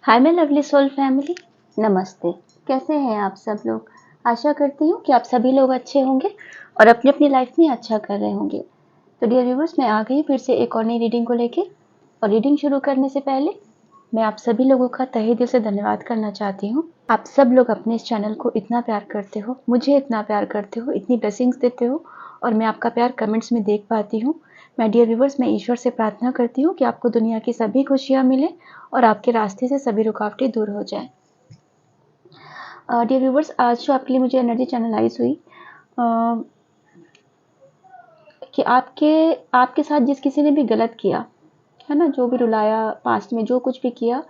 Hi my lovely soul family, namaste. कैसे हैं आप सब लोग? आशा करती हूँ कि आप सभी लोग अच्छे होंगे और अपनी अपनी लाइफ में अच्छा कर रहे होंगे। तो डियर व्यूवर्स, मैं आ गई फिर से एक और नई रीडिंग को लेके। और रीडिंग शुरू करने से पहले मैं आप सभी लोगों का तहे दिल से धन्यवाद करना चाहती हूँ। आप सब लोग अपने इस चैनल को इतना प्यार करते हो, मुझे इतना प्यार करते हो, इतनी ब्लेसिंग्स देते हो और मैं आपका प्यार कमेंट्स में देख पाती हूँ। माय डियर व्यूवर्स, मैं ईश्वर से प्रार्थना करती हूँ कि आपको दुनिया की सभी खुशियाँ मिले और आपके रास्ते से सभी रुकावटें दूर हो जाएं। डियर व्यूवर्स, आज जो आपके लिए मुझे एनर्जी चैनलाइज हुई कि आपके साथ जिस किसी ने भी गलत किया है ना, जो भी रुलाया, पास्ट में जो कुछ भी किया,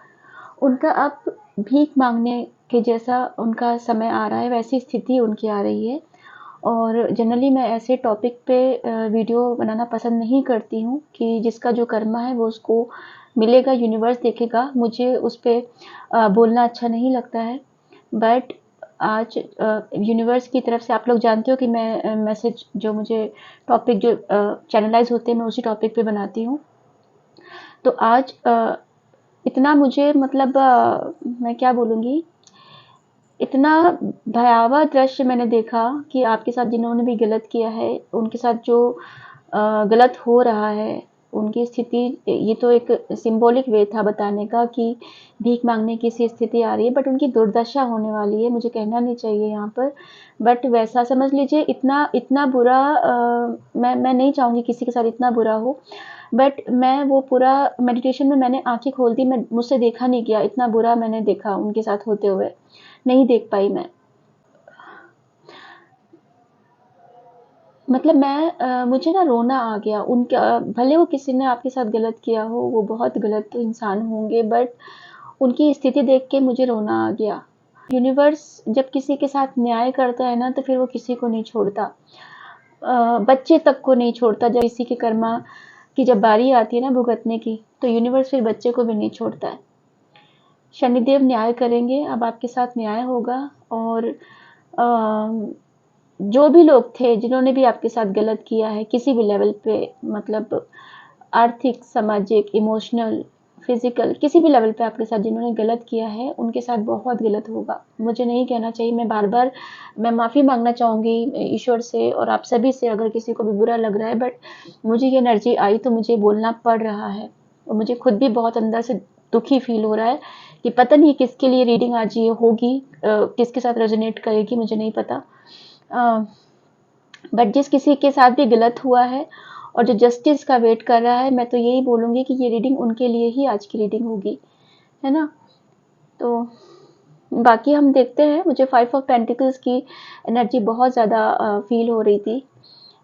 उनका अब भीख मांगने के जैसा उनका समय आ रहा है, वैसी स्थिति उनकी आ रही है। और जनरली मैं ऐसे टॉपिक पे वीडियो बनाना पसंद नहीं करती हूँ कि जिसका जो कर्मा है वो उसको मिलेगा, यूनिवर्स देखेगा। मुझे उस पर बोलना अच्छा नहीं लगता है। बट आज यूनिवर्स की तरफ से आप लोग जानते हो कि मैं मैसेज जो मुझे टॉपिक जो चैनलाइज होते हैं मैं उसी टॉपिक पे बनाती हूँ। तो आज इतना मुझे मतलब मैं क्या बोलूँगी, इतना भयावह दृश्य मैंने देखा कि आपके साथ जिन्होंने भी गलत किया है, उनके साथ जो गलत हो रहा है, उनकी स्थिति, ये तो एक सिंबॉलिक वे था बताने का कि भीख मांगने की सी स्थिति आ रही है, बट उनकी दुर्दशा होने वाली है। मुझे कहना नहीं चाहिए यहाँ पर, बट वैसा समझ लीजिए। इतना इतना बुरा मैं नहीं चाहूँगी किसी के साथ इतना बुरा हो, बट मैं वो पूरा मेडिटेशन में मैंने आंखें खोल दी, मैं मुझसे देखा नहीं गया, इतना बुरा मैंने देखा उनके साथ होते हुए, नहीं देख पाई मैं। मतलब मुझे ना रोना आ गया उनका। भले वो किसी ने आपके साथ गलत किया हो, वो बहुत गलत तो इंसान होंगे, बट उनकी स्थिति देख के मुझे रोना आ गया। यूनिवर्स जब किसी के साथ न्याय करता है ना, तो फिर वो किसी को नहीं छोड़ता, बच्चे तक को नहीं छोड़ता। जब किसी के कर्मा की जब बारी आती है ना भुगतने की, तो यूनिवर्स फिर बच्चे को भी नहीं छोड़ता है। शनिदेव न्याय करेंगे, अब आपके साथ न्याय होगा। और जो भी लोग थे जिन्होंने भी आपके साथ गलत किया है किसी भी लेवल पे, मतलब आर्थिक, सामाजिक, इमोशनल, फिजिकल, किसी भी लेवल पे आपके साथ जिन्होंने गलत किया है, उनके साथ बहुत गलत होगा। मुझे नहीं कहना चाहिए, मैं बार बार मैं माफ़ी मांगना चाहूँगी ईश्वर से और आप सभी से अगर किसी को भी बुरा लग रहा है, बट मुझे ये एनर्जी आई तो मुझे बोलना पड़ रहा है। और मुझे खुद भी बहुत अंदर से दुखी फील हो रहा है कि पता नहीं किसके लिए रीडिंग आज ये होगी, किसके साथ रेजोनेट करेगी, मुझे नहीं पता। बट जिस किसी के साथ भी गलत हुआ है और जो जस्टिस का वेट कर रहा है, मैं तो यही बोलूँगी कि ये रीडिंग उनके लिए ही आज की रीडिंग होगी, है ना। तो बाकी हम देखते हैं। मुझे 5 ऑफ पेंटिकल्स की एनर्जी बहुत ज़्यादा फील हो रही थी,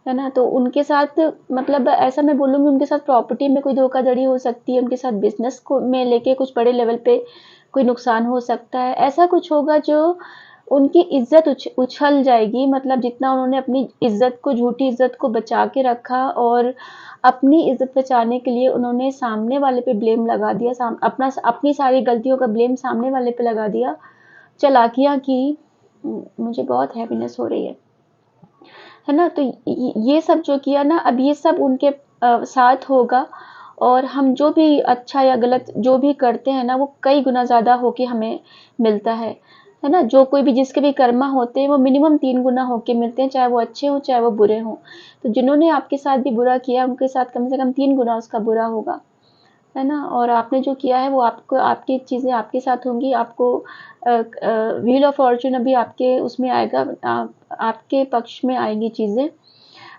है ना। तो उनके साथ मतलब ऐसा मैं बोलूँगी, उनके साथ प्रॉपर्टी में कोई धोखाधड़ी हो सकती है, उनके साथ बिजनेस को में लेके कुछ बड़े लेवल पे कोई नुकसान हो सकता है। ऐसा कुछ होगा जो उनकी इज्जत उछल जाएगी। मतलब जितना उन्होंने अपनी इज्जत को, झूठी इज्जत को बचा के रखा और अपनी इज्जत बचाने के लिए उन्होंने सामने वाले पे ब्लेम लगा दिया, अपनी सारी गलतियों का ब्लेम सामने वाले पे लगा दिया, चालाकियाँ की। मुझे बहुत हैप्पीनेस हो रही है ना। तो ये सब जो किया ना, अब ये सब उनके साथ होगा। और हम जो भी अच्छा या गलत जो भी करते हैं ना, वो कई गुना ज़्यादा होके हमें मिलता है ना। जो कोई भी जिसके भी कर्मा होते हैं वो मिनिमम 3 गुना होके मिलते हैं, चाहे वो अच्छे हों चाहे वो बुरे हों। तो जिन्होंने आपके साथ भी बुरा किया, उनके साथ कम से कम 3 गुना उसका बुरा होगा, है ना। और आपने जो किया है वो आपको, आपकी चीज़ें आपके साथ होंगी। आपको व्हील ऑफ फॉर्चून अभी आपके उसमें आएगा, आपके पक्ष में आएंगी चीज़ें।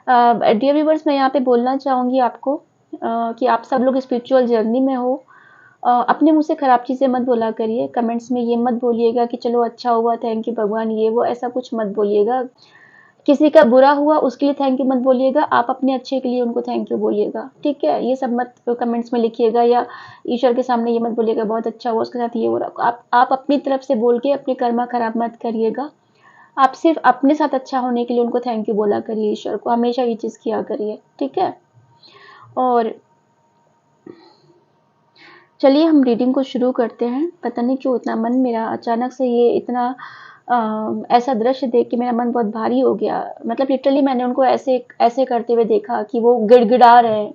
डियर व्यूवर्स, मैं यहाँ पे बोलना चाहूँगी आपको कि आप सब लोग स्पिरिचुअल जर्नी में हो। अपने मुँह से खराब चीज़ें मत बोला करिए। कमेंट्स में ये मत बोलिएगा कि चलो अच्छा हुआ, थैंक यू भगवान, ये वो, ऐसा कुछ मत बोलिएगा। किसी का बुरा हुआ उसके लिए थैंक यू मत बोलिएगा, आप अपने अच्छे के लिए उनको थैंक यू बोलिएगा, ठीक है। ये सब मत कमेंट्स में लिखिएगा या ईश्वर के सामने ये मत बोलिएगा बहुत अच्छा हुआ, उसके साथ ये हो रहा। आप अपनी तरफ से बोल के अपने कर्मा खराब मत करिएगा। आप सिर्फ अपने साथ अच्छा होने के लिए उनको थैंक यू बोला करिए, ईश्वर को हमेशा ये चीज़ किया करिए, ठीक है। और चलिए हम रीडिंग को शुरू करते हैं। पता नहीं क्यों इतना मन मेरा अचानक से ये इतना ऐसा दृश्य देख के मेरा मन बहुत भारी हो गया। मतलब लिटरली मैंने उनको ऐसे ऐसे करते हुए देखा कि वो गिड़गिड़ा रहे हैं,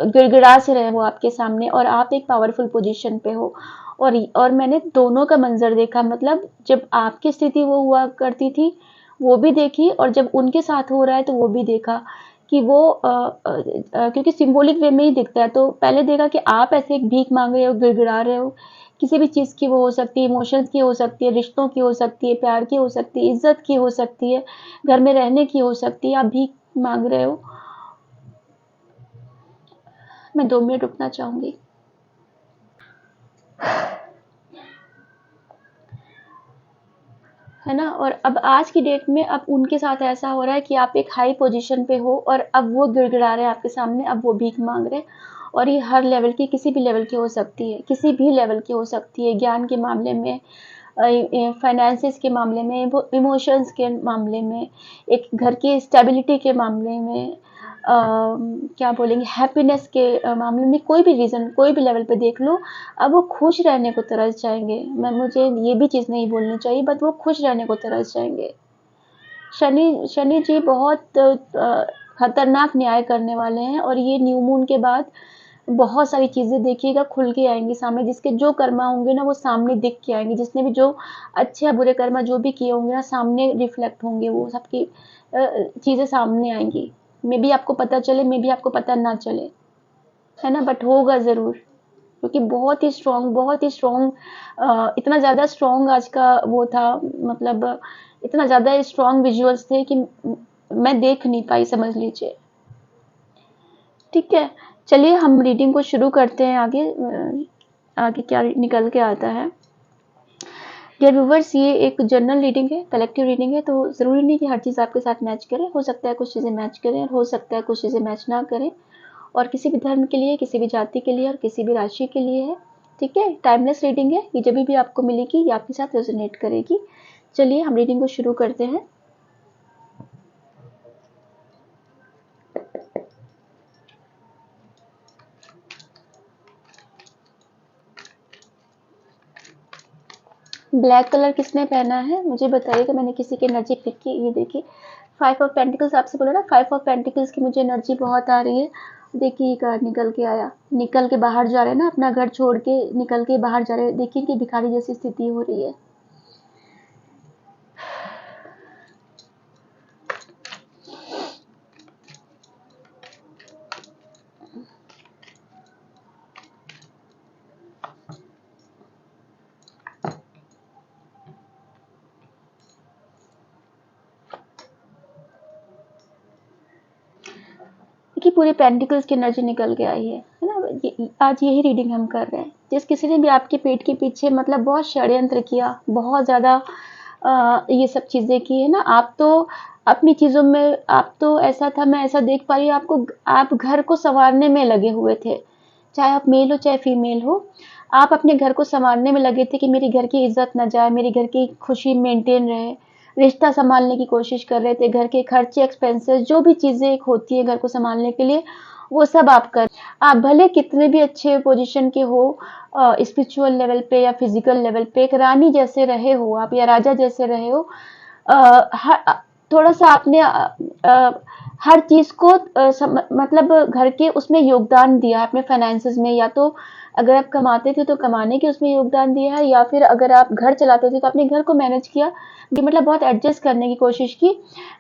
गिड़गिड़ा से रहे वो आपके सामने, और आप एक पावरफुल पोजीशन पे हो और मैंने दोनों का मंजर देखा, मतलब जब आपकी स्थिति वो हुआ करती थी वो भी देखी, और जब उनके साथ हो रहा है तो वो भी देखा कि वो क्योंकि सिंबॉलिक वे में ही दिखता है। तो पहले देखा कि आप ऐसे एक भीख मांग रहे हो, गिड़गिड़ा रहे हो, किसी भी चीज़ की वो हो सकती है, इमोशंस की हो सकती है, रिश्तों की हो सकती है, प्यार की हो सकती है, इज्जत की हो सकती है, घर में रहने की हो सकती है, आप भीख मांग रहे हो। मैं 2 मिनट रुकना चाहूंगी। है ना। और अब आज की डेट में अब उनके साथ ऐसा हो रहा है कि आप एक हाई पोजीशन पे हो और अब वो गिड़गिड़ा रहे हैं आपके सामने, अब वो भीख मांग रहे हैं। और ये हर लेवल की, किसी भी लेवल की हो सकती है, किसी भी लेवल की हो सकती है, ज्ञान के मामले में, फाइनेंसिस के मामले में, वो इमोशंस के मामले में, एक घर की स्टेबिलिटी के मामले में, क्या बोलेंगे, हैप्पीनेस के मामले में, कोई भी रीज़न, कोई भी लेवल पे देख लो, अब वो खुश रहने को तरस जाएंगे। मुझे ये भी चीज़ नहीं बोलनी चाहिए, बट वो खुश रहने को तरस जाएंगे। शनि शनि जी बहुत खतरनाक न्याय करने वाले हैं, और ये न्यू मून के बाद बहुत सारी चीज़ें देखिएगा खुल के आएंगी सामने, जिसके जो कर्मा होंगे ना वो सामने दिख के आएंगे, जिसने भी जो अच्छे या बुरे कर्मा जो भी किए होंगे ना सामने रिफ्लेक्ट होंगे, वो सबकी चीज़ें सामने आएंगी। मे बी आपको पता चले, मे बी आपको पता ना चले, है ना, बट होगा ज़रूर, क्योंकि बहुत ही स्ट्रॉन्ग, बहुत ही स्ट्रॉन्ग, इतना ज़्यादा स्ट्रॉन्ग आज का वो था, मतलब इतना ज़्यादा स्ट्रॉन्ग विजुअल्स थे कि मैं देख नहीं पाई, समझ लीजिए। ठीक है, चलिए हम रीडिंग को शुरू करते हैं। आगे क्या निकल के आता है। डियर व्यूवर्स, ये एक जनरल रीडिंग है, कलेक्टिव रीडिंग है, तो ज़रूरी नहीं कि हर चीज़ आपके साथ मैच करे। हो सकता है कुछ चीज़ें मैच करें, हो सकता है कुछ चीज़ें मैच ना करें, और किसी भी धर्म के लिए, किसी भी जाति के लिए और किसी भी राशि के लिए है। ठीक है, टाइमलेस रीडिंग है, ये जब भी आपको मिलेगी ये आपके साथ रेजोनेट करेगी। चलिए हम रीडिंग को शुरू करते हैं। ब्लैक कलर किसने पहना है मुझे बताइएगा। मैंने किसी की एनर्जी पिक की, ये देखिए 5 ऑफ पेंटिकल्स, आपसे बोला ना 5 ऑफ पेंटिकल्स की मुझे एनर्जी बहुत आ रही है। देखिए ये कार्ड निकल के आया, निकल के बाहर जा रहे हैं ना, अपना घर छोड़ के निकल के बाहर जा रहे हैं। देखिए कि भिखारी जैसी स्थिति हो रही है। कि पूरे पेंटिकल्स की एनर्जी निकल के आई है ना। आज यही रीडिंग हम कर रहे हैं। जिस किसी ने भी आपके पेट के पीछे मतलब बहुत षड्यंत्र किया, बहुत ज़्यादा ये सब चीज़ें की है ना, आप तो अपनी चीज़ों में, आप तो ऐसा था, मैं ऐसा देख पा रही हूँ आपको, आप घर को संवारने में लगे हुए थे, चाहे आप मेल हो चाहे फीमेल हो, आप अपने घर को संवारने में लगे थे कि मेरी घर की इज्जत न जाए, मेरी घर की खुशी मेंटेन रहे, रिश्ता संभालने की कोशिश कर रहे थे, घर के खर्चे, एक्सपेंसेस, जो भी चीज़ें एक होती है घर को संभालने के लिए, वो सब आप कर। आप भले कितने भी अच्छे पोजीशन के हो, स्पिरिचुअल लेवल पे या फिजिकल लेवल पे, एक रानी जैसे रहे हो आप या राजा जैसे रहे हो, थोड़ा सा आपने हर चीज़ को मतलब घर के उसमें योगदान दिया है अपने फाइनेंसेस में, या तो अगर आप कमाते थे तो कमाने के उसमें योगदान दिया है, या फिर अगर आप घर चलाते थे तो अपने घर को मैनेज किया, मतलब बहुत एडजस्ट करने की कोशिश की।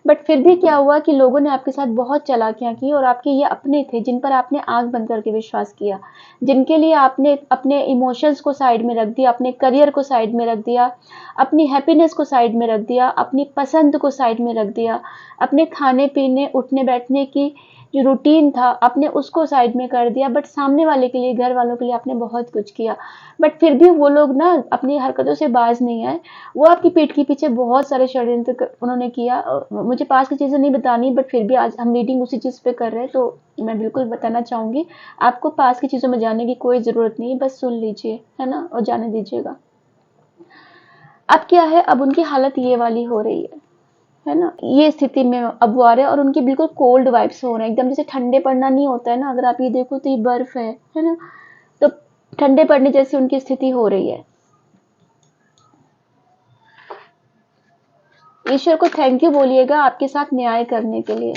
बट फिर भी क्या हुआ कि लोगों ने आपके साथ बहुत चालाकियां की, और आपके ये अपने थे जिन पर आपने आंख बंद करके विश्वास किया, जिनके लिए आपने अपने इमोशंस को साइड में रख दिया, अपने करियर को साइड में रख दिया, अपनी हैप्पीनेस को साइड में रख दिया, अपनी पसंद को साइड में रख दिया, अपने खाने पीने उठने बैठने की जो रूटीन था आपने उसको साइड में कर दिया। बट सामने वाले के लिए, घर वालों के लिए आपने बहुत कुछ किया, बट फिर भी वो लोग ना अपनी हरकतों से बाज नहीं आए। वो आपकी पीठ के पीछे बहुत सारे षड्यंत्र उन्होंने किया। मुझे पास की चीज़ें नहीं बतानी, बट फिर भी आज हम रीडिंग उसी चीज़ पे कर रहे हैं, तो मैं बिल्कुल बताना चाहूँगी। आपको पास की चीज़ों में जाने की कोई ज़रूरत नहीं है, बस सुन लीजिए, है ना, और जाने दीजिएगा। अब क्या है, अब उनकी हालत ये वाली हो रही है ना, ये स्थिति में अब वो आ रहे हैं, और उनकी बिल्कुल कोल्ड वाइब्स हो रहे हैं, एकदम जैसे ठंडे पड़ना नहीं होता है ना, अगर आप ये देखो तो ये बर्फ है ना, तो ठंडे पड़ने जैसी उनकी स्थिति हो रही है। ईश्वर को थैंक यू बोलिएगा आपके साथ न्याय करने के लिए।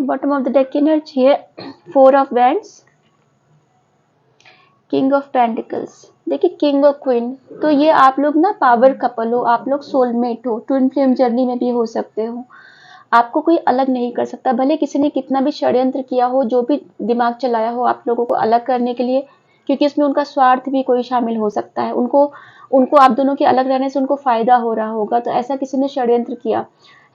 बॉटम ऑफ द डेक की एनर्जी है 4 of wands, king of pentacles. देखिए किंग और क्वीन, तो ये आप लोग ना पावर कपल हो, आप लोग सोलमेट हो, ट्विन फ्लेम जर्नी में भी हो सकते हो। आपको कोई अलग नहीं कर सकता, भले किसी ने कितना भी षड्यंत्र किया हो, जो भी दिमाग चलाया हो आप लोगों को अलग करने के लिए, क्योंकि इसमें उनका स्वार्थ भी कोई शामिल हो सकता है। उनको उनको आप दोनों के अलग रहने से उनको फायदा हो रहा होगा, तो ऐसा किसी ने षड्यंत्र किया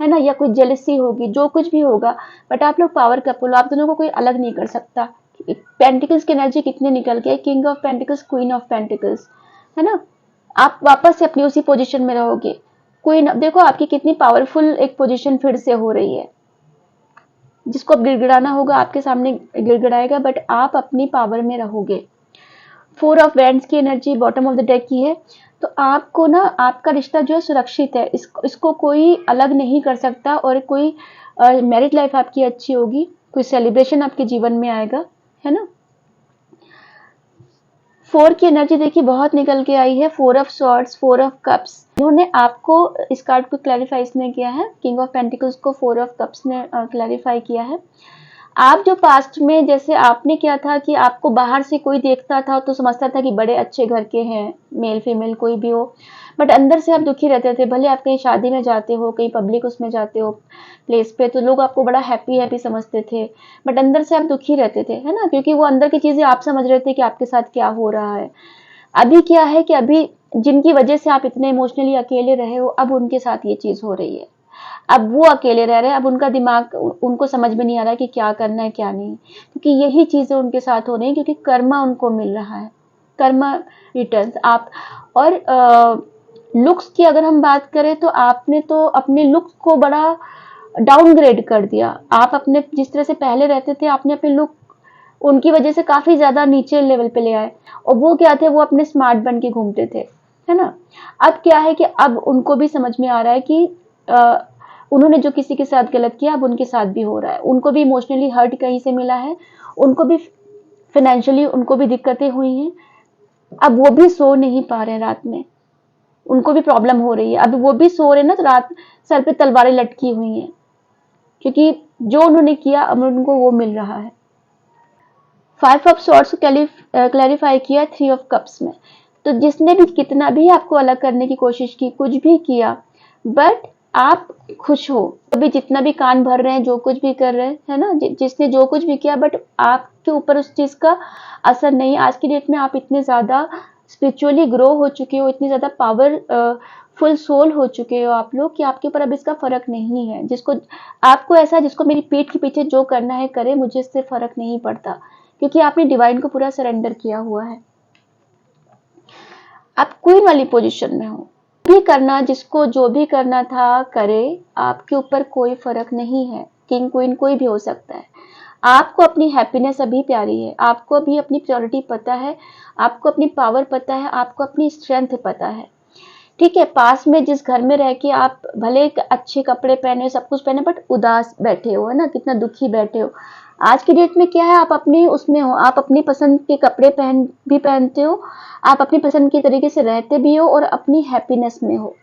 है ना, या कोई जेलसी होगी, जो कुछ भी होगा, बट आप लोग पावर कपल हो, आप दोनों को कोई अलग नहीं कर सकता। पेंटिकल्स की एनर्जी कितने निकल के, king of pentacles, queen of pentacles, है ना। आप वापस से अपनी उसी पोजीशन में रहोगे। क्वीन, देखो आपकी कितनी पावरफुल एक पोजीशन फिर से हो रही है। जिसको अब गिड़गिड़ाना होगा आपके सामने गिड़गिड़ाएगा, बट आप अपनी पावर में रहोगे। 4 ऑफ वैंड्स की energy bottom of the deck की है, तो आपको ना आपका रिश्ता जो है सुरक्षित है, इसको कोई अलग नहीं कर सकता, और कोई मैरिड लाइफ आपकी अच्छी होगी, कोई सेलिब्रेशन आपके जीवन में आएगा, है ना। 4 की एनर्जी देखिए बहुत निकल के आई है, 4 ऑफ सॉर्ड्स, 4 ऑफ कप्स। इन्होंने आपको इस कार्ड को क्लैरिफाई इसने किया है, किंग ऑफ पेंटिकल्स को 4 ऑफ कप्स ने क्लैरिफाई किया है। आप जो पास्ट में जैसे आपने क्या था कि आपको बाहर से कोई देखता था तो समझता था कि बड़े अच्छे घर के हैं, मेल फीमेल कोई भी हो, बट अंदर से आप दुखी रहते थे। भले आप कहीं शादी में जाते हो, कहीं पब्लिक उसमें जाते हो प्लेस पे, तो लोग आपको बड़ा हैप्पी हैप्पी समझते थे, बट अंदर से आप दुखी रहते थे, है ना, क्योंकि वो अंदर की चीजें आप समझ रहे थे कि आपके साथ क्या हो रहा है। अभी क्या है कि अभी जिनकी वजह से आप इतने इमोशनली अकेले रहे हो, अब उनके साथ ये चीज हो रही है। अब वो अकेले रह रहे हैं, अब उनका दिमाग, उनको समझ में नहीं आ रहा है कि क्या करना है क्या नहीं, क्योंकि यही चीजें उनके साथ हो रही है, क्योंकि कर्मा उनको मिल रहा है, कर्मा रिटर्न्स। आप और लुक्स की अगर हम बात करें, तो आपने तो अपने लुक्स को बड़ा डाउनग्रेड कर दिया। आप अपने जिस तरह से पहले रहते थे, आपने अपने लुक उनकी वजह से काफी ज्यादा नीचे लेवल पे ले आए, और वो क्या थे, वो अपने स्मार्ट बन के घूमते थे, है ना। अब क्या है कि अब उनको भी समझ में आ रहा है कि उन्होंने जो किसी के साथ गलत किया, अब उनके साथ भी हो रहा है। उनको भी इमोशनली हर्ट कहीं से मिला है, उनको भी फाइनेंशियली उनको भी दिक्कतें हुई हैं। अब वो भी सो नहीं पा रहे हैं रात में, उनको भी प्रॉब्लम हो रही है। अब वो भी सो रहे हैं ना, तो रात सर पे तलवारें लटकी हुई हैं, क्योंकि जो उन्होंने किया अब उनको वो मिल रहा है। 5 ऑफ सॉर्ड्स क्लैरिफाई किया 3 ऑफ कप्स में। तो जिसने भी कितना भी आपको अलग करने की कोशिश की, कुछ भी किया, बट आप खुश हो। अभी जितना भी कान भर रहे हैं, जो कुछ भी कर रहे हैं, है ना, जिसने जो कुछ भी किया, बट आपके ऊपर उस चीज का असर नहीं। आज की डेट में आप इतने ज्यादा स्पिरिचुअली ग्रो हो चुके हो, इतनी ज्यादा पावर फुल सोल हो चुके हो आप लोग, कि आपके ऊपर अब इसका फर्क नहीं है। जिसको आपको ऐसा, जिसको मेरी पीठ के पीछे जो करना है करे, मुझे इससे फर्क नहीं पड़ता, क्योंकि आपने डिवाइन को पूरा सरेंडर किया हुआ है। आप क्वीन वाली पोजीशन में हो, भी करना, जिसको जो भी करना था करे, आपके ऊपर कोई फर्क नहीं है। किंग क्वीन कोई भी हो सकता है। आपको अपनी हैप्पीनेस अभी प्यारी है, आपको अभी अपनी प्योरिटी पता है, आपको अपनी पावर पता है, आपको अपनी स्ट्रेंथ पता है। ठीक है, पास में जिस घर में रह के आप भले अच्छे कपड़े पहने, सब कुछ पहने, बट उदास बैठे हो, है ना, कितना दुखी बैठे हो। आज की डेट में क्या है, आप अपने उसमें हो, आप अपनी पसंद के कपड़े पहनते हो, आप अपनी पसंद के तरीके से रहते भी हो, और अपनी हैप्पीनेस में हो,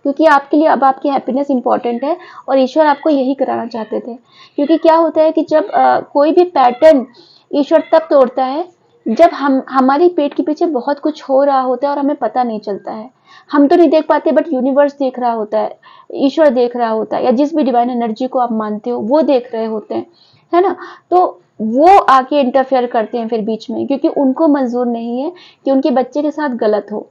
क्योंकि आपके लिए अब आपकी हैप्पीनेस इंपॉर्टेंट है, और ईश्वर आपको यही कराना चाहते थे। क्योंकि क्या होता है कि जब कोई भी पैटर्न ईश्वर तब तोड़ता है, जब हमारी पेट के पीछे बहुत कुछ हो रहा होता है और हमें पता नहीं चलता है। हम तो नहीं देख पाते, बट यूनिवर्स देख रहा होता है, ईश्वर देख रहा होता है, या जिस भी डिवाइन एनर्जी को आप मानते हो, वो देख रहे होते हैं, है ना। तो वो आके इंटरफेयर करते हैं फिर बीच में, क्योंकि उनको मंजूर नहीं है कि उनके बच्चे के साथ गलत हो,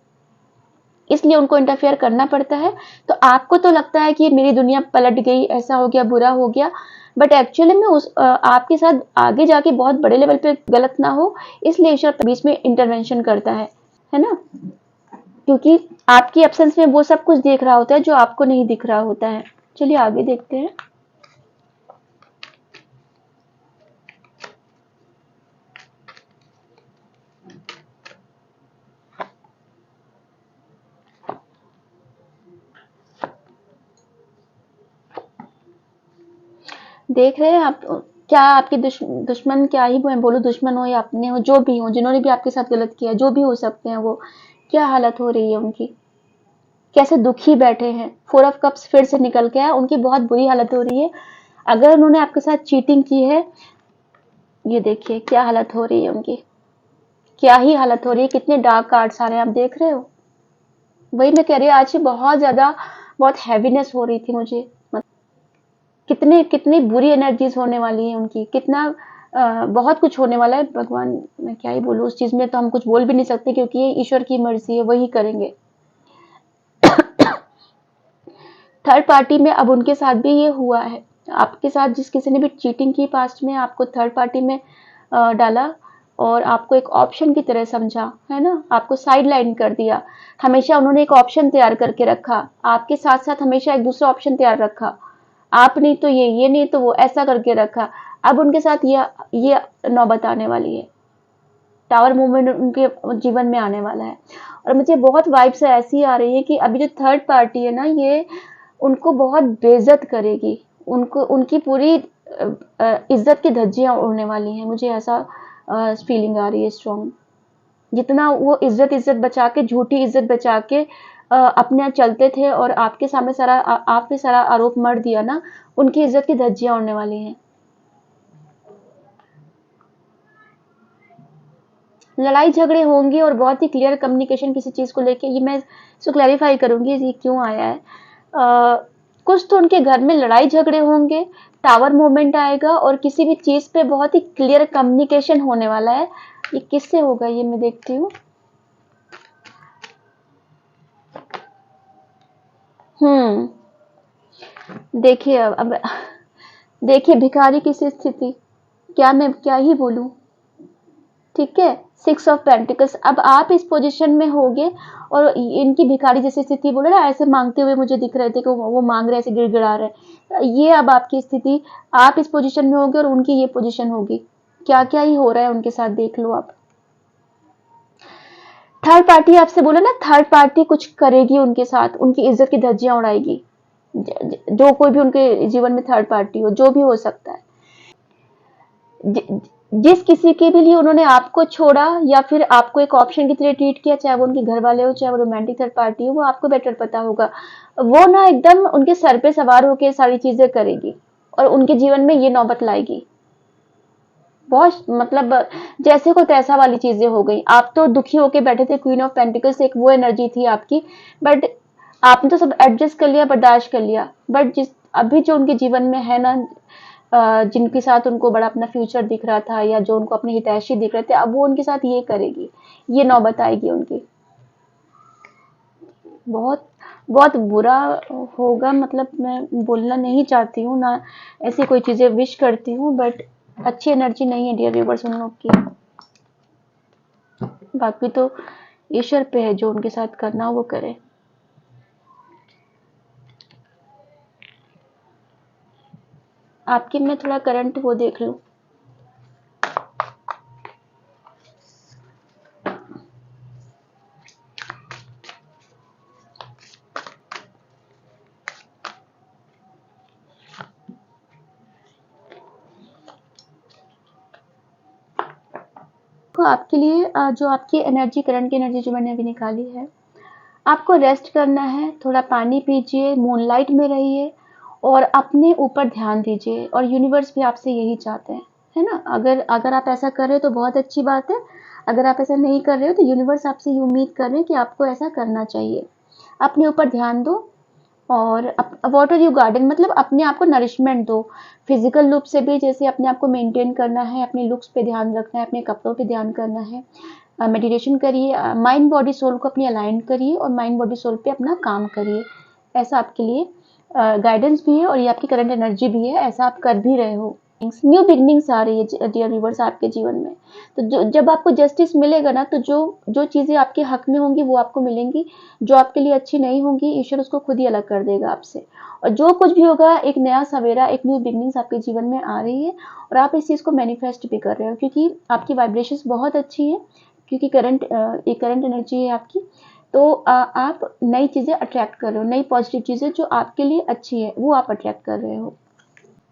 इसलिए उनको इंटरफेयर करना पड़ता है। तो आपको तो लगता है कि मेरी दुनिया पलट गई, ऐसा हो गया, बुरा हो गया, बट एक्चुअली में आपके साथ आगे जाके बहुत बड़े लेवल पे गलत ना हो, इसलिए ईश्वर बीच में इंटरवेंशन करता है ना, क्योंकि आपकी एब्सेंस में वो सब कुछ देख रहा होता है जो आपको नहीं दिख रहा होता है। चलिए आगे देखते हैं। देख रहे हैं आप, क्या आपके दुश्मन क्या ही मैं बोलूं, दुश्मन हो या अपने हो, जो भी हो, जिन्होंने भी आपके साथ गलत किया, जो भी हो सकते हैं, वो क्या हालत हो रही है उनकी, कैसे दुखी बैठे हैं। 4 ऑफ कप्स फिर से निकल के आया, उनकी बहुत बुरी हालत हो रही है। अगर उन्होंने आपके साथ चीटिंग की है, ये देखिए क्या हालत हो रही है उनकी, क्या ही हालत हो रही है, कितने डार्क कार्ड्स आ रहे हैं, आप देख रहे हो। वही मैं कह रही हूँ, आज बहुत ज्यादा, बहुत हैवीनेस हो रही थी मुझे। कितने कितनी बुरी एनर्जीज होने वाली है उनकी, कितना बहुत कुछ होने वाला है। भगवान, मैं क्या ही बोलूँ, उस चीज में तो हम कुछ बोल भी नहीं सकते, क्योंकि ये ईश्वर की मर्जी है, वही करेंगे। थर्ड पार्टी में अब उनके साथ भी ये हुआ है। आपके साथ जिस किसी ने भी चीटिंग की पास्ट में, आपको थर्ड पार्टी में डाला और आपको एक ऑप्शन की तरह समझा, है ना, आपको साइड लाइन कर दिया। हमेशा उन्होंने एक ऑप्शन तैयार करके रखा, आपके साथ साथ हमेशा एक दूसरा ऑप्शन तैयार रखा। आप नहीं तो ये नहीं तो वो, ऐसा करके रखा। अब उनके साथ ये नौबत आने वाली है, टावर मूवमेंट उनके जीवन में आने वाला है। और मुझे बहुत वाइब्स ऐसी आ रही है कि अभी जो थर्ड पार्टी है ना, ये उनको बहुत बेइज्जत करेगी, उनको उनकी पूरी इज्जत की धज्जियां उड़ने वाली हैं। मुझे ऐसा फीलिंग आ रही है स्ट्रॉन्ग। जितना वो इज्जत इज्जत बचा के, झूठी इज्जत बचा के अपने चलते थे और आपके सामने सारा आप पे सारा आरोप मर दिया ना, उनकी इज्जत की धज्जियां उड़ने वाली हैं। लड़ाई झगड़े होंगे और बहुत ही क्लियर कम्युनिकेशन किसी चीज को लेके, ये मैं इसको क्लैरिफाई करूंगी ये क्यों आया है। कुछ तो उनके घर में लड़ाई झगड़े होंगे, टावर मूवमेंट आएगा और किसी भी चीज पे बहुत ही क्लियर कम्युनिकेशन होने वाला है। ये किससे होगा, ये मैं देखती हूँ। देखिए अब देखिए भिखारी की सी स्थिति, क्या मैं क्या ही बोलूं। ठीक है, 6 ऑफ पेंटिकल्स, अब आप इस पोजीशन में होगे और इनकी भिखारी जैसी स्थिति, बोले ना ऐसे मांगते हुए मुझे दिख रहे थे कि वो मांग रहे, ऐसे गिड़गिड़ा रहे, ये अब आपकी स्थिति, आप इस पोजीशन में होगे और उनकी ये पोजीशन होगी। क्या क्या ही हो रहा है उनके साथ, देख लो आप। थर्ड पार्टी, आपसे बोले ना, थर्ड पार्टी कुछ करेगी उनके साथ, उनकी इज्जत की धज्जियां उड़ाएगी। जो कोई भी उनके जीवन में थर्ड पार्टी हो, जो भी हो सकता है, जिस किसी के भी लिए उन्होंने आपको छोड़ा या फिर आपको एक ऑप्शन की तरह ट्रीट किया, चाहे वो उनके घर वाले हो, चाहे वो रोमांटिक थर्ड पार्टी हो, वो आपको बेटर पता होगा। वो ना एकदम उनके सर पे सवार होकर सारी चीजें करेगी और उनके जीवन में ये नौबत लाएगी। बहुत मतलब जैसे को तैसा वाली चीजें हो गई। आप तो दुखी होके बैठे थे, क्वीन ऑफ पेंटिकल्स एक वो एनर्जी थी आपकी, बट आपने तो सब एडजस्ट कर लिया, बर्दाश्त कर लिया। बट जिस अभी जो उनके जीवन में है ना, जिनके साथ उनको बड़ा अपना फ्यूचर दिख रहा था या जो उनको अपने हितैषी दिख रहे थे, अब वो उनके साथ ये करेगी, ये नौबत आएगी उनकी। बहुत बहुत बुरा होगा, मतलब मैं बोलना नहीं चाहती हूँ ना, ऐसी कोई चीजें विश करती हूँ, बट अच्छी एनर्जी नहीं है डियर व्यूवर्स उन लोग की। बाकी तो ईश्वर पे है, जो उनके साथ करना हो वो करे। आपकी मैं थोड़ा करंट वो देख लूं। तो आपके लिए जो आपकी एनर्जी, करंट की एनर्जी जो मैंने अभी निकाली है, आपको रेस्ट करना है, थोड़ा पानी पीजिए, मूनलाइट में रहिए और अपने ऊपर ध्यान दीजिए। और यूनिवर्स भी आपसे यही चाहते हैं, है ना। अगर अगर आप ऐसा कर रहे हो तो बहुत अच्छी बात है। अगर आप ऐसा नहीं कर रहे हो तो यूनिवर्स आपसे ये उम्मीद कर रहे हैं कि आपको ऐसा करना चाहिए। अपने ऊपर ध्यान दो और वाटर यू गार्डन, मतलब अपने आप को नरिशमेंट दो। फिजिकल लुक से भी, जैसे अपने आप को मेंटेन करना है, अपने लुक्स पे ध्यान रखना है, अपने कपड़ों पे ध्यान करना है। मेडिटेशन करिए, माइंड बॉडी सोल को अपनी अलाइन करिए और माइंड बॉडी सोल पे अपना काम करिए। ऐसा आपके लिए गाइडेंस भी है और ये आपकी करंट एनर्जी भी है, ऐसा आप कर भी रहे हो। न्यू बिगनिंग्स आ रही है डियर व्यूवर्स आपके जीवन में। तो जब आपको जस्टिस मिलेगा ना, तो जो जो चीजें आपके हक में होंगी वो आपको मिलेंगी, जो आपके लिए अच्छी नहीं होंगी ईश्वर उसको खुद ही अलग कर देगा आपसे। और जो कुछ भी होगा, एक नया सवेरा, एक न्यू बिगनिंग्स आपके जीवन में आ रही है और आप इस चीज को मैनिफेस्ट भी कर रहे हो, क्योंकि आपकी वाइब्रेशंस बहुत अच्छी है, क्योंकि एक करंट एनर्जी है आपकी। तो आप नई चीजें अट्रैक्ट कर रहे हो, नई पॉजिटिव चीजें जो आपके लिए अच्छी है वो आप अट्रैक्ट कर रहे हो।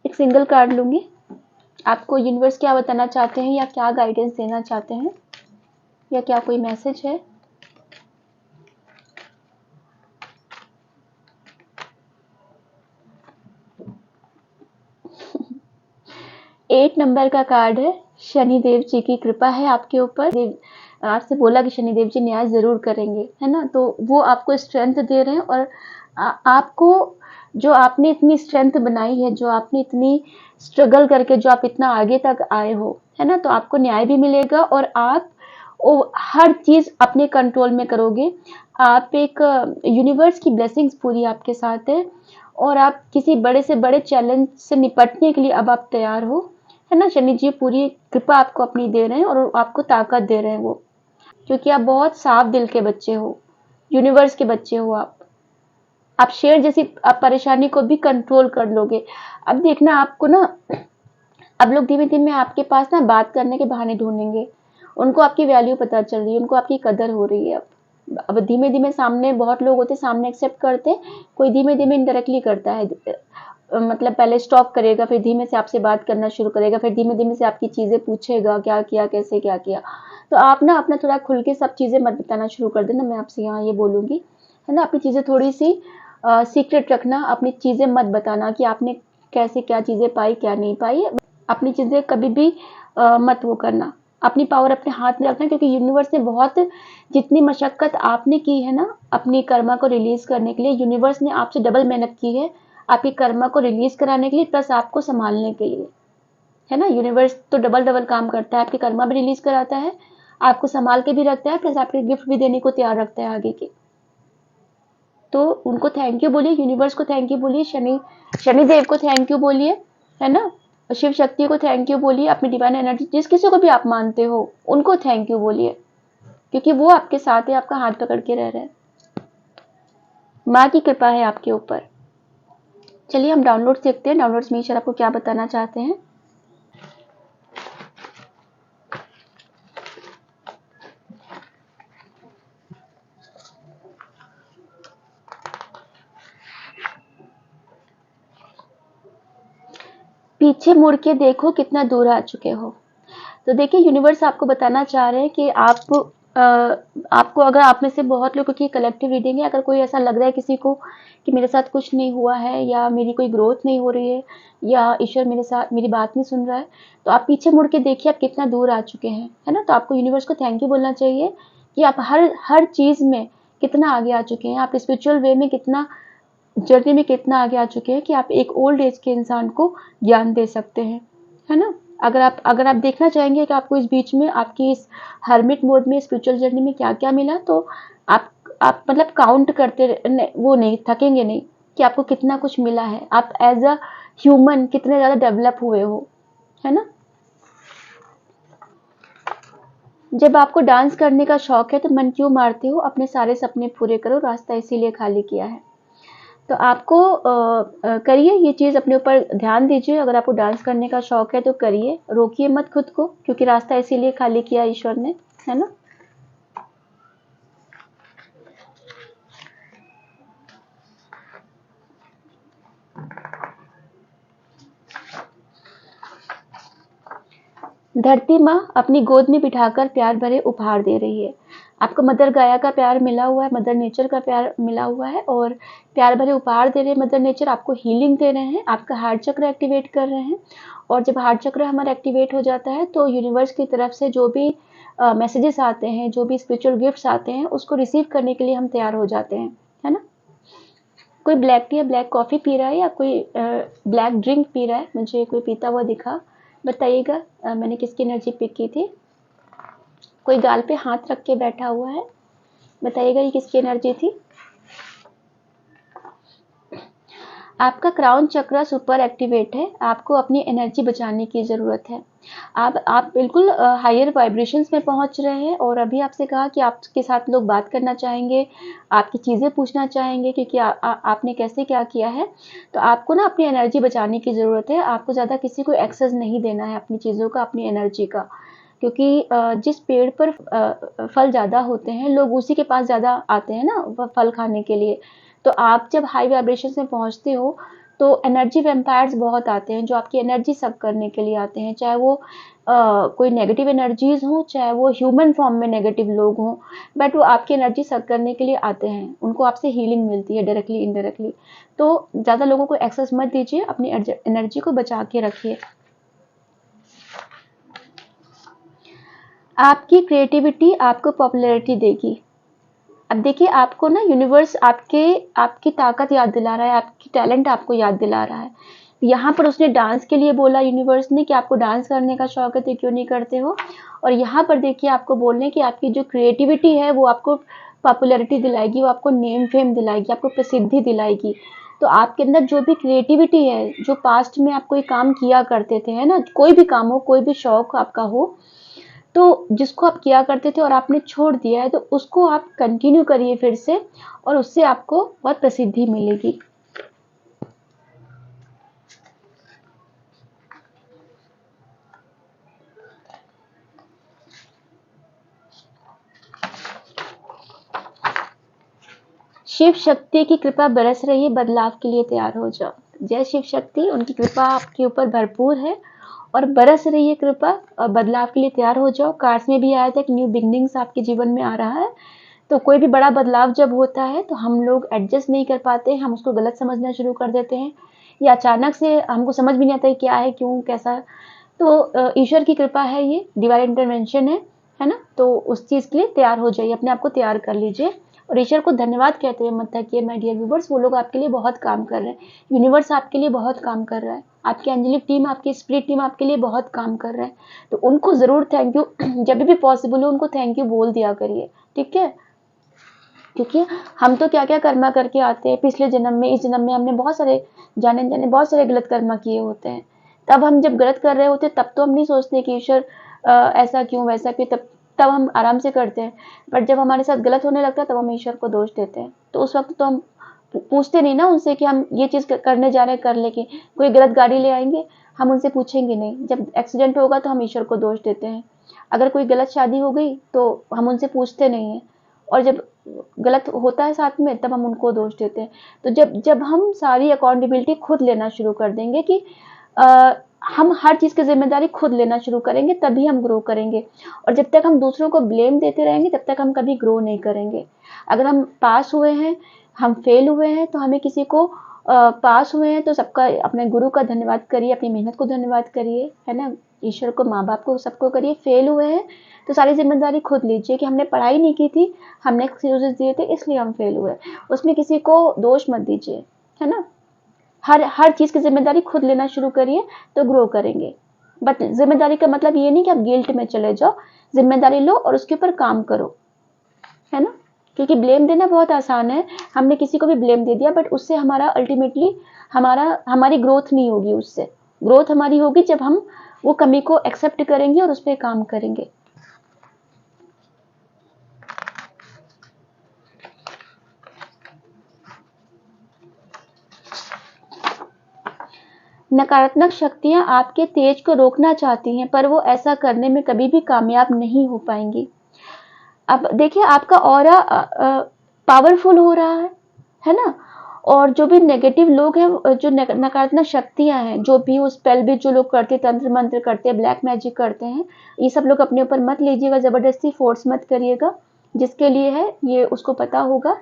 एक सिंगल कार्ड लूंगी, आपको यूनिवर्स क्या बताना चाहते हैं या क्या गाइडेंस देना चाहते हैं या क्या कोई मैसेज है। 8 नंबर का कार्ड है, शनिदेव जी की कृपा है आपके ऊपर। आपसे बोला कि शनिदेव जी न्याय ज़रूर करेंगे, है ना? तो वो आपको स्ट्रेंथ दे रहे हैं और आपको जो आपने इतनी स्ट्रेंथ बनाई है, जो आपने इतनी स्ट्रगल करके जो आप इतना आगे तक आए हो, है ना? तो आपको न्याय भी मिलेगा और आप हर चीज़ अपने कंट्रोल में करोगे। आप एक यूनिवर्स की ब्लेसिंग्स पूरी आपके साथ है और आप किसी बड़े से बड़े चैलेंज से निपटने के लिए अब आप तैयार हो, है ना? शनि जी पूरी कृपा आपको अपनी दे रहे हैं और आपको ताकत दे रहे हैं वो, क्योंकि आप बहुत साफ दिल के बच्चे हो, यूनिवर्स के बच्चे हो आप शेर जैसी आप परेशानी को भी कंट्रोल कर लोगे। अब देखना आपको ना, अब लोग धीमे-धीमे आपके पास ना बात करने के बहाने ढूँढेंगे। उनको आपकी वैल्यू पता चल रही है, उनको आपकी कदर हो रही है अब। अब धीमे-धीमे सामने बहुत लोग होते हैं, सामने एक्सेप्ट करते हैं, कोई धीमे-धीमे इनडायरेक्टली करता है। मतलब पहले स्टॉक करेगा, फिर धीमे से आपसे बात करना शुरू करेगा, फिर धीमे-धीमे से आपकी चीज़ें पूछेगा, क्या किया, कैसे क्या किया। तो आप ना अपना थोड़ा खुल के सब चीज़ें मत बताना शुरू कर देना, मैं आपसे यहाँ ये बोलूँगी, है ना? अपनी चीज़ें थोड़ी-सी सीक्रेट रखना, अपनी चीज़ें मत बताना कि आपने कैसे क्या चीज़ें पाई, क्या नहीं पाई। अपनी चीज़ें कभी भी मत वो करना, अपनी पावर अपने हाथ में रखना, क्योंकि यूनिवर्स ने बहुत जितनी मशक्कत आपने की है ना अपनी कर्मा को रिलीज़ करने के लिए, यूनिवर्स ने आपसे डबल मेहनत की है आपकी कर्मा को रिलीज़ कराने के लिए प्लस आपको संभालने के लिए, है ना? यूनिवर्स तो डबल-डबल काम करता है, आपकी कर्मा भी रिलीज़ कराता है, आपको संभाल के भी रखता है, प्लस आपके गिफ्ट भी देने को तैयार रखता है आगे के। तो उनको थैंक यू बोलिए, यूनिवर्स को थैंक यू बोलिए, शनिदेव को थैंक यू बोलिए, है ना? शिव शक्ति को थैंक यू बोलिए, अपनी डिवाइन एनर्जी जिस किसी को भी आप मानते हो उनको थैंक यू बोलिए, क्योंकि वो आपके साथ है, आपका हाथ पकड़ के रह रहे हैं। माँ की कृपा है आपके ऊपर। चलिए हम डाउनलोड्स देखते हैं, डाउनलोड्स में ईश्वर आपको क्या बताना चाहते हैं। पीछे मुड़ के देखो कितना दूर आ चुके हो। तो देखिए यूनिवर्स आपको बताना चाह रहे हैं कि आपको, अगर आप में से बहुत लोगों की कलेक्टिव रीडिंग है, अगर कोई ऐसा लग रहा है किसी को कि मेरे साथ कुछ नहीं हुआ है या मेरी कोई ग्रोथ नहीं हो रही है या ईश्वर मेरे साथ मेरी बात नहीं सुन रहा है, तो आप पीछे मुड़ के देखिए आप कितना दूर आ चुके हैं, है ना? तो आपको यूनिवर्स को थैंक यू बोलना चाहिए कि आप हर चीज़ में कितना आगे आ चुके हैं, आप स्पिरिचुअल वे में कितना, जर्नी में कितना आगे आ चुके हैं कि आप एक ओल्ड एज के इंसान को ज्ञान दे सकते हैं, है ना? अगर आप देखना चाहेंगे कि आपको इस बीच में आपकी इस हर्मिट मोड में स्पिरिचुअल जर्नी में क्या-क्या मिला, तो आप मतलब काउंट करते वो नहीं थकेंगे नहीं कि आपको कितना कुछ मिला है। आप एज़ अ ह्यूमन कितने ज़्यादा डेवलप हुए हो, है ना? जब आपको डांस करने का शौक है तो मन क्यों मारते हो? अपने सारे सपने पूरे करो, रास्ता इसीलिए खाली किया है। तो आपको करिए ये चीज़, अपने ऊपर ध्यान दीजिए। अगर आपको डांस करने का शौक है तो करिए, रोकिए मत खुद को, क्योंकि रास्ता इसीलिए खाली किया ईश्वर ने, है ना? धरती माँ अपनी गोद में बिठाकर प्यार भरे उपहार दे रही है। आपको मदर गाया का प्यार मिला हुआ है, मदर नेचर का प्यार मिला हुआ है और प्यार भरे उपहार दे रहे हैं मदर नेचर, आपको हीलिंग दे रहे हैं, आपका हार्ट चक्र एक्टिवेट कर रहे हैं। और जब हार्ट चक्र हमारा एक्टिवेट हो जाता है तो यूनिवर्स की तरफ से जो भी मैसेजेस आते हैं, जो भी स्पिरिचुअल गिफ्ट्स आते हैं, उसको रिसीव करने के लिए हम तैयार हो जाते हैं, है ना? कोई ब्लैक टी या ब्लैक कॉफ़ी पी रहा है या कोई ब्लैक ड्रिंक पी रहा है, मुझे कोई पीता हुआ दिखा, बताइएगा। मैंने किसकी एनर्जी पिक की थी? कोई गाल पे हाथ रख के बैठा हुआ है, बताइएगा ये किसकी एनर्जी थी? आपका क्राउन चक्र सुपर एक्टिवेट है, आपको अपनी एनर्जी बचाने की ज़रूरत है। आप बिल्कुल हायर वाइब्रेशंस में पहुंच रहे हैं और अभी आपसे कहा कि आपके साथ लोग बात करना चाहेंगे, आपकी चीज़ें पूछना चाहेंगे क्योंकि आपने कैसे क्या किया है। तो आपको ना अपनी एनर्जी बचाने की ज़रूरत है, आपको ज़्यादा किसी को एक्सेस नहीं देना है अपनी चीज़ों का, अपनी एनर्जी का, क्योंकि जिस पेड़ पर फल ज़्यादा होते हैं लोग उसी के पास ज़्यादा आते हैं ना फल खाने के लिए। तो आप जब हाई वाइब्रेशंस में पहुंचते हो तो एनर्जी वैम्पायर्स बहुत आते हैं जो आपकी एनर्जी सक करने के लिए आते हैं, चाहे वो कोई नेगेटिव एनर्जीज हों, चाहे वो ह्यूमन फॉर्म में नेगेटिव लोग हों, बट वो आपकी एनर्जी सक करने के लिए आते हैं, उनको आपसे हीलिंग मिलती है डायरेक्टली इनडायरेक्टली। तो ज़्यादा लोगों को एक्सेस मत दीजिए, अपनी एनर्जी को बचा के रखिए। आपकी क्रिएटिविटी आपको पॉपुलैरिटी देगी। अब देखिए आपको ना यूनिवर्स आपकी ताकत याद दिला रहा है, आपकी टैलेंट आपको याद दिला रहा है। यहाँ पर उसने डांस के लिए बोला यूनिवर्स ने कि आपको डांस करने का शौक है तो क्यों नहीं करते हो, और यहाँ पर देखिए आपको बोलने की आपकी जो क्रिएटिविटी है वो आपको पॉपुलैरिटी दिलाएगी, वो आपको नेम फेम दिलाएगी, आपको प्रसिद्धि दिलाएगी। तो आपके अंदर जो भी क्रिएटिविटी है, जो पास्ट में आप कोई काम किया करते थे, है ना, कोई भी काम हो, कोई भी शौक आपका हो, तो जिसको आप किया करते थे और आपने छोड़ दिया है, तो उसको आप कंटिन्यू करिए फिर से, और उससे आपको बहुत प्रसिद्धि मिलेगी। शिव शक्ति की कृपा बरस रही है, बदलाव के लिए तैयार हो जाओ। जय शिव शक्ति, उनकी कृपा आपके ऊपर भरपूर है और बरस रही है कृपा, और बदलाव के लिए तैयार हो जाओ। कार्ड्स में भी आया था कि न्यू बिगनिंग्स आपके जीवन में आ रहा है। तो कोई भी बड़ा बदलाव जब होता है तो हम लोग एडजस्ट नहीं कर पाते, हम उसको गलत समझना शुरू कर देते हैं, या अचानक से हमको समझ भी नहीं आता है क्या है, क्यों, कैसा। तो ईश्वर की कृपा है, ये डिवाइन इंटरवेंशन है ना। तो उस चीज़ के लिए तैयार हो जाइए, अपने आप को तैयार कर लीजिए, और ईश्वर को धन्यवाद कहते हुए मत थकिए माय डियर व्यूवर्स। वो लोग आपके लिए बहुत काम कर रहे हैं, यूनिवर्स आपके लिए बहुत काम कर रहा है, आपकी एंजेलिक टीम, आपकी स्पिरिट टीम आपके लिए बहुत काम कर रहे हैं। तो उनको ज़रूर थैंक यू जब भी पॉसिबल हो उनको थैंक यू बोल दिया करिए, ठीक है। क्योंकि हम तो क्या क्या कर्मा करके आते हैं, पिछले जन्म में, इस जन्म में हमने बहुत सारे जाने जाने बहुत सारे गलत कर्मा किए होते हैं। तब हम जब गलत कर रहे होते तब तो हम नहीं सोचते कि ईश्वर ऐसा क्यों वैसा क्यों, तब तब हम आराम से करते हैं। बट जब हमारे साथ गलत होने लगता है तब हम ईश्वर को दोष देते हैं। तो उस वक्त तो हम पूछते नहीं ना उनसे कि हम ये चीज़ करने जा रहे हैं, कर लेके कोई गलत गाड़ी ले आएंगे, हम उनसे पूछेंगे नहीं। जब एक्सीडेंट होगा तो हम ईश्वर को दोष देते हैं। अगर कोई गलत शादी हो गई तो हम उनसे पूछते नहीं हैं, और जब गलत होता है साथ में तब हम उनको दोष देते हैं। तो जब जब हम सारी अकाउंटेबिलिटी खुद लेना शुरू कर देंगे कि हम हर चीज़ की जिम्मेदारी खुद लेना शुरू करेंगे, तभी हम ग्रो करेंगे। और जब तक हम दूसरों को ब्लेम देते रहेंगे तब तक हम कभी ग्रो नहीं करेंगे। अगर हम पास हुए हैं, हम फेल हुए हैं, तो हमें किसी को पास हुए हैं तो सबका, अपने गुरु का धन्यवाद करिए, अपनी मेहनत को धन्यवाद करिए, है ना, ईश्वर को, माँ बाप को, सबको करिए। फेल हुए हैं तो सारी जिम्मेदारी खुद लीजिए कि हमने पढ़ाई नहीं की थी, हमने एक्सक्यूजेस दिए थे इसलिए हम फेल हुए, उसमें किसी को दोष मत दीजिए, है ना। हर हर चीज़ की जिम्मेदारी खुद लेना शुरू करिए तो ग्रो करेंगे। बट जिम्मेदारी का मतलब ये नहीं कि आप गिल्ट में चले जाओ, जिम्मेदारी लो और उसके ऊपर काम करो, है ना। क्योंकि ब्लेम देना बहुत आसान है, हमने किसी को भी ब्लेम दे दिया, बट उससे हमारा अल्टीमेटली हमारी ग्रोथ नहीं होगी। उससे ग्रोथ हमारी होगी जब हम वो कमी को एक्सेप्ट करेंगे और उस पर काम करेंगे। नकारात्मक शक्तियां आपके तेज को रोकना चाहती हैं, पर वो ऐसा करने में कभी भी कामयाब नहीं हो पाएंगी। अब देखिए आपका ऑरा पावरफुल हो रहा है ना। और जो भी नेगेटिव लोग हैं, जो नकारात्मक शक्तियां हैं, जो भी वो स्पेल भी जो लोग करते हैं, तंत्र मंत्र करते हैं, ब्लैक मैजिक करते हैं, ये सब लोग अपने ऊपर मत लीजिएगा, जबरदस्ती फोर्स मत करिएगा। जिसके लिए है ये उसको पता होगा।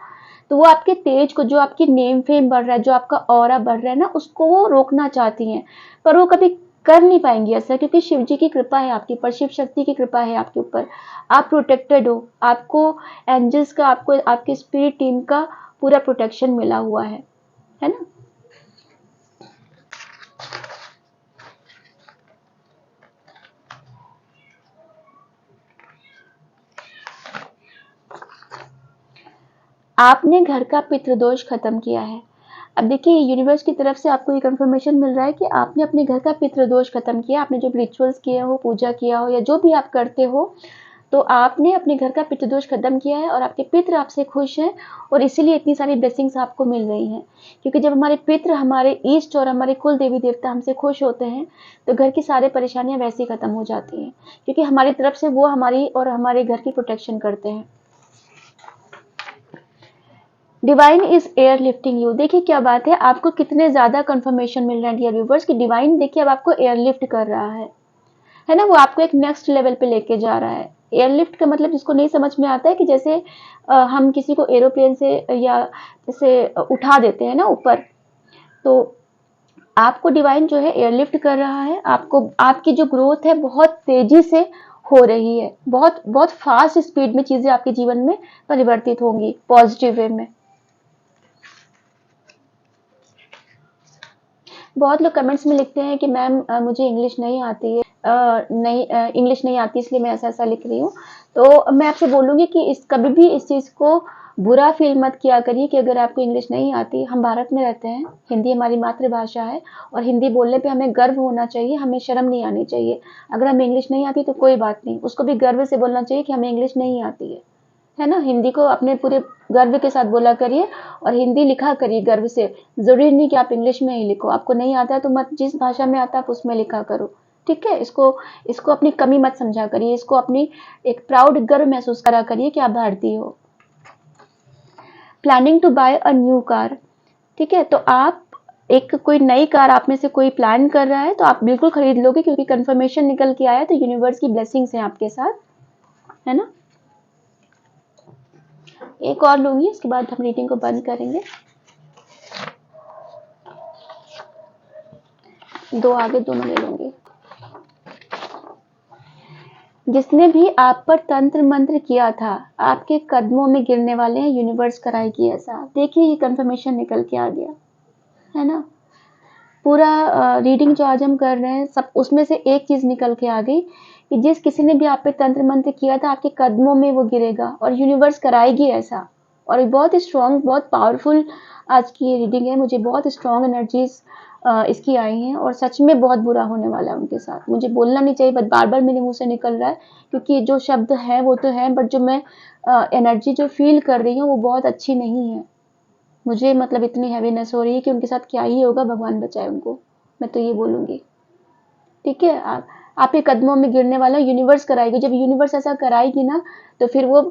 तो वो आपके तेज को, जो आपकी नेम फेम बढ़ रहा है, जो आपका ऑरा बढ़ रहा है ना, उसको वो रोकना चाहती हैं, पर वो कभी कर नहीं पाएंगी ऐसा, क्योंकि शिव जी की कृपा है आपके ऊपर, शिव शक्ति की कृपा है आपके ऊपर। आप प्रोटेक्टेड हो, आपको एंजल्स का, आपको आपकी स्पिरिट टीम का पूरा प्रोटेक्शन मिला हुआ है ना। आपने घर का पितृदोष खत्म किया है। अब देखिए यूनिवर्स की तरफ से आपको ये कंफर्मेशन मिल रहा है कि आपने अपने घर का पितृदोष खत्म किया। आपने जो रिचुअल्स किए हो, पूजा किया हो, या जो भी आप करते हो, तो आपने अपने घर का पितृदोष खत्म किया है और आपके पितृ आपसे खुश हैं, और इसीलिए इतनी सारी ब्लेसिंग्स आपको मिल रही हैं। क्योंकि जब हमारे पितृ, हमारे ईष्ट और हमारे कुल देवी देवता हमसे खुश होते हैं तो घर की सारी परेशानियां वैसे ही खत्म हो जाती हैं, क्योंकि हमारी तरफ से वो हमारी और हमारे घर की प्रोटेक्शन करते हैं। Divine is air lifting you. देखिए क्या बात है, आपको कितने ज्यादा कंफर्मेशन मिल रहे हैं डियर व्यूवर्स कि डिवाइन देखिए अब आपको एयर लिफ्ट कर रहा है ना। वो आपको एक नेक्स्ट लेवल पे लेके जा रहा है। एयरलिफ्ट का मतलब जिसको नहीं समझ में आता है कि जैसे हम किसी को एरोप्लेन से या जैसे उठा देते हैं ना ऊपर, तो आपको डिवाइन जो है एयरलिफ्ट कर रहा है। आपको आपकी जो ग्रोथ है बहुत तेजी से हो रही है। बहुत बहुत फास्ट स्पीड में चीजें आपके जीवन में परिवर्तित होंगी पॉजिटिव वे में। बहुत लोग कमेंट्स में लिखते हैं कि मैम मुझे इंग्लिश नहीं आती है, नहीं इंग्लिश नहीं आती इसलिए मैं ऐसा ऐसा लिख रही हूँ। तो मैं आपसे बोलूंगी कि इस कभी भी इस चीज़ को बुरा फील मत किया करिए कि अगर आपको इंग्लिश नहीं आती। हम भारत में रहते हैं, हिंदी हमारी मातृभाषा है और हिंदी बोलने पे हमें गर्व होना चाहिए, हमें शर्म नहीं आनी चाहिए। अगर हमें इंग्लिश नहीं आती तो कोई बात नहीं, उसको भी गर्व से बोलना चाहिए कि हमें इंग्लिश नहीं आती है ना। हिंदी को अपने पूरे गर्व के साथ बोला करिए और हिंदी लिखा करिए गर्व से। जरूरी नहीं कि आप इंग्लिश में ही लिखो, आपको नहीं आता है तो मत, जिस भाषा में आता है आप उसमें लिखा करो, ठीक है। इसको इसको अपनी कमी मत समझा करिए, इसको अपनी एक प्राउड गर्व महसूस करा करिए कि आप भारतीय हो। Planning to buy a new car, ठीक है। तो आप एक कोई नई कार आप में से कोई प्लान कर रहा है तो आप बिल्कुल खरीद लोगे, क्योंकि कंफर्मेशन निकल के आया, तो यूनिवर्स की ब्लेसिंग्स हैं आपके साथ, है ना। एक और लूंगी, उसके बाद हम रीडिंग को बंद करेंगे। दो आगे दोनों ले लूंगी। जिसने भी आप पर तंत्र मंत्र किया था आपके कदमों में गिरने वाले हैं, यूनिवर्स कराएगी ऐसा। देखिए ये कंफर्मेशन निकल के आ गया, है ना। पूरा रीडिंग जो आज हम कर रहे हैं सब, उसमें से एक चीज निकल के आ गई कि जिस किसी ने भी आप पे तंत्र मंत्र किया था आपके कदमों में वो गिरेगा और यूनिवर्स कराएगी ऐसा। और ये बहुत ही स्ट्रॉन्ग, बहुत पावरफुल आज की ये रीडिंग है। मुझे बहुत स्ट्रॉन्ग एनर्जीज इसकी आई हैं और सच में बहुत बुरा होने वाला है उनके साथ। मुझे बोलना नहीं चाहिए बट बार बार मेरे मुंह से निकल रहा है, क्योंकि जो शब्द है वो तो है, बट जो मैं एनर्जी जो फील कर रही हूँ वो बहुत अच्छी नहीं है। मुझे मतलब इतनी हैवीनेस हो रही है कि उनके साथ क्या ही होगा, भगवान बचाए उनको, मैं तो ये बोलूंगी, ठीक है। आपके कदमों में गिरने वाला यूनिवर्स कराएगी। जब यूनिवर्स ऐसा कराएगी ना तो फिर वो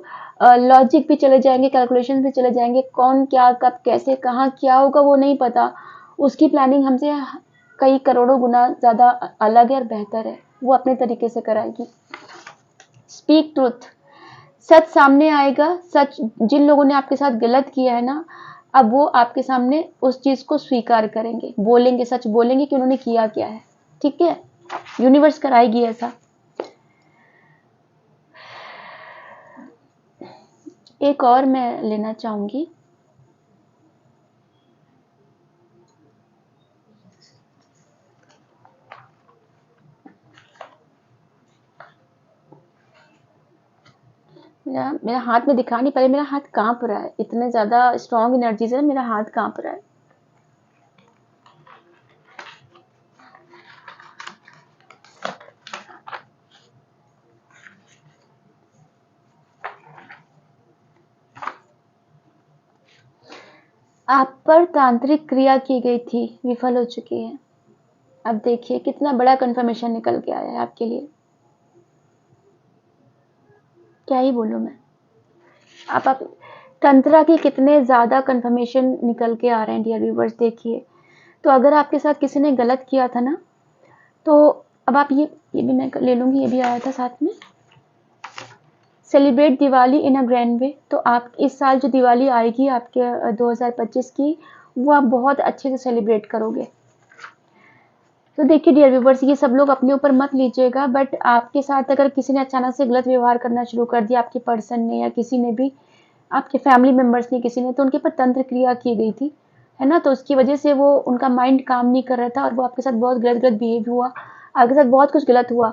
लॉजिक भी चले जाएंगे, कैलकुलेशन भी चले जाएंगे, कौन क्या कब कैसे कहाँ क्या होगा वो नहीं पता। उसकी प्लानिंग हमसे कई करोड़ों गुना ज्यादा अलग है और बेहतर है, वो अपने तरीके से कराएगी। स्पीक ट्रूथ, सच सामने आएगा। सच, जिन लोगों ने आपके साथ गलत किया है ना, अब वो आपके सामने उस चीज को स्वीकार करेंगे, बोलेंगे, सच बोलेंगे कि उन्होंने किया क्या है, ठीक है। यूनिवर्स कराएगी ऐसा। एक और मैं लेना चाहूंगी। मेरा हाथ में दिखा नहीं पा रही, मेरा हाथ कांप रहा है, इतने ज्यादा स्ट्रॉन्ग एनर्जीज है, मेरा हाथ कांप रहा है। आप पर तांत्रिक क्रिया की गई थी, विफल हो चुकी है। अब देखिए कितना बड़ा कंफर्मेशन निकल के आया है आपके लिए, क्या ही बोलूं मैं। आप तंत्रा की कितने ज्यादा कंफर्मेशन निकल के आ रहे हैं डियर व्यूवर्स, देखिए। तो अगर आपके साथ किसी ने गलत किया था ना, तो अब आप ये भी मैं ले लूंगी, ये भी आया था साथ में। Celebrate Diwali in a grand way. तो आप इस साल जो दिवाली आएगी आपके 2025 की, वो आप बहुत अच्छे से सेलिब्रेट करोगे। तो देखिए डियर व्यूवर्स, ये सब लोग अपने ऊपर मत लीजिएगा, बट आपके साथ अगर किसी ने अचानक से गलत व्यवहार करना शुरू कर दिया, आपके पर्सन ने या किसी ने भी, आपके फैमिली मेंबर्स ने, किसी ने, तो उनके ऊपर तंत्र क्रिया की गई थी, है ना। तो उसकी वजह से वो, उनका माइंड काम नहीं कर रहा था और वो आपके साथ बहुत गलत गलत बिहेव हुआ, आपके साथ बहुत कुछ गलत हुआ।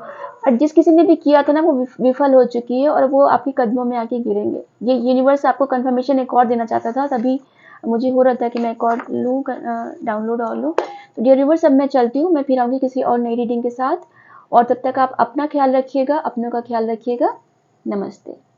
और जिस किसी ने भी किया था ना वो विफल हो चुकी है और वो आपके कदमों में आके गिरेंगे। ये यूनिवर्स आपको कंफर्मेशन एक और देना चाहता था, तभी मुझे हो रहा था कि मैं एक और लूँ, डाउनलोड और लूँ। तो डियर व्यूवर्स, अब मैं चलती हूँ, मैं फिर आऊँगी किसी और नई रीडिंग के साथ। और तब तक आप अपना ख्याल रखिएगा, अपनों का ख्याल रखिएगा। नमस्ते।